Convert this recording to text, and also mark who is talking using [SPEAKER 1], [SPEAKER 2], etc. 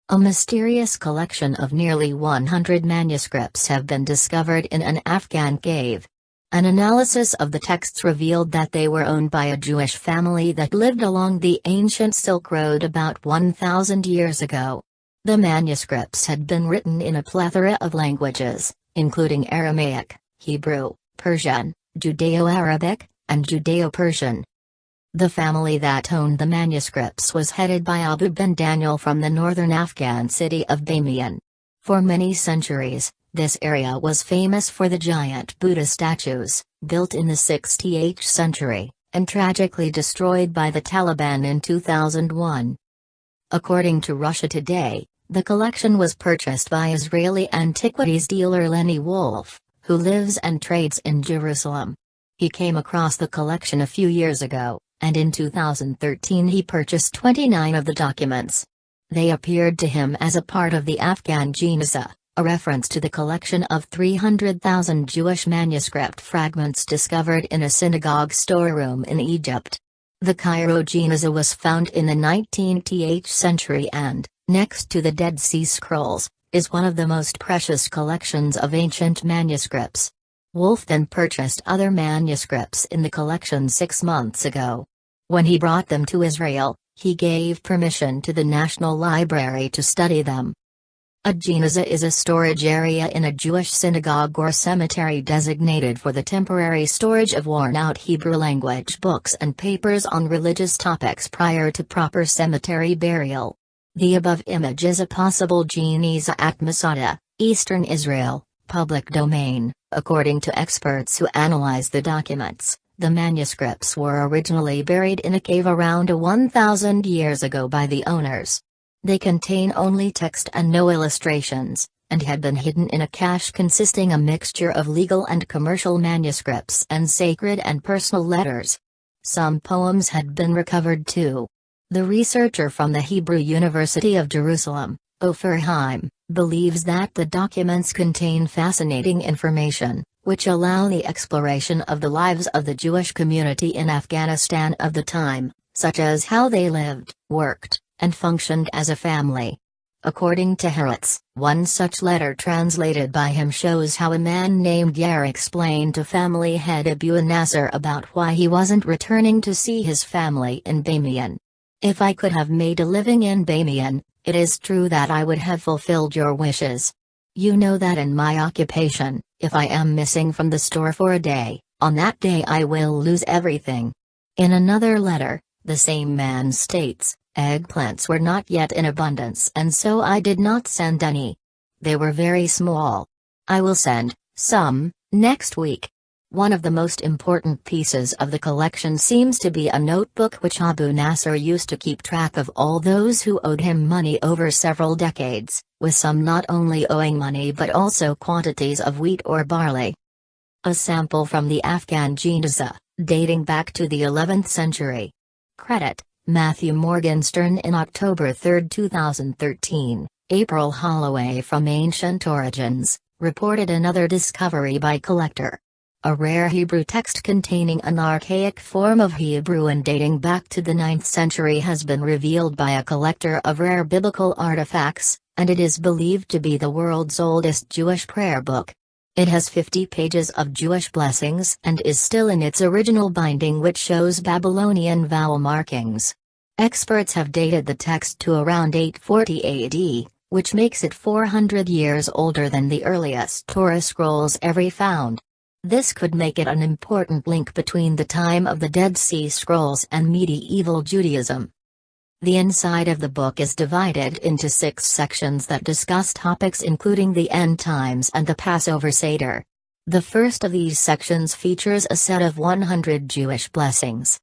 [SPEAKER 1] A mysterious collection of nearly 100 manuscripts have been discovered in an Afghan cave. An analysis of the texts revealed that they were owned by a Jewish family that lived along the ancient Silk Road about 1,000 years ago. The manuscripts had been written in a plethora of languages, including Aramaic, Hebrew, Persian, Judeo-Arabic, and Judeo-Persian. The family that owned the manuscripts was headed by Abu bin Daniel from the northern Afghan city of Bamiyan. For many centuries, this area was famous for the giant Buddha statues, built in the 6th century, and tragically destroyed by the Taliban in 2001. According to Russia Today, the collection was purchased by Israeli antiquities dealer Lenny Wolf, who lives and trades in Jerusalem. He came across the collection a few years ago, and in 2013 he purchased 29 of the documents. They appeared to him as a part of the Afghan Geniza, a reference to the collection of 300,000 Jewish manuscript fragments discovered in a synagogue storeroom in Egypt. The Cairo Geniza was found in the 19th century and, next to the Dead Sea Scrolls, is one of the most precious collections of ancient manuscripts. Wolf then purchased other manuscripts in the collection 6 months ago. When he brought them to Israel, he gave permission to the National Library to study them. A geniza is a storage area in a Jewish synagogue or cemetery designated for the temporary storage of worn-out Hebrew language books and papers on religious topics prior to proper cemetery burial. The above image is a possible geniza at Masada, eastern Israel, public domain. According to experts who analyze the documents, the manuscripts were originally buried in a cave around 1,000 years ago by the owners. They contain only text and no illustrations, and had been hidden in a cache consisting a mixture of legal and commercial manuscripts and sacred and personal letters. Some poems had been recovered too. The researcher from the Hebrew University of Jerusalem, Ofer Haim, believes that the documents contain fascinating information, which allow the exploration of the lives of the Jewish community in Afghanistan of the time, such as how they lived, worked, and functioned as a family. According to Haaretz, one such letter translated by him shows how a man named Yair explained to family head Abu Nasser about why he wasn't returning to see his family in Bamiyan. "If I could have made a living in Bamiyan, it is true that I would have fulfilled your wishes. You know that in my occupation, if I am missing from the store for a day, on that day I will lose everything." In another letter, the same man states, "Eggplants were not yet in abundance and so I did not send any. They were very small. I will send some next week." One of the most important pieces of the collection seems to be a notebook which Abu Nasser used to keep track of all those who owed him money over several decades, with some not only owing money but also quantities of wheat or barley. A sample from the Afghan Geniza, dating back to the 11th century. Credit: Matthew Morgenstern. In October 3, 2013, April Holloway from Ancient Origins, reported another discovery by collector. A rare Hebrew text containing an archaic form of Hebrew and dating back to the 9th century has been revealed by a collector of rare biblical artifacts, and it is believed to be the world's oldest Jewish prayer book. It has 50 pages of Jewish blessings and is still in its original binding, which shows Babylonian vowel markings. Experts have dated the text to around 840 AD, which makes it 400 years older than the earliest Torah scrolls ever found. This could make it an important link between the time of the Dead Sea Scrolls and medieval Judaism. The inside of the book is divided into 6 sections that discuss topics including the end times and the Passover Seder. The first of these sections features a set of 100 Jewish blessings,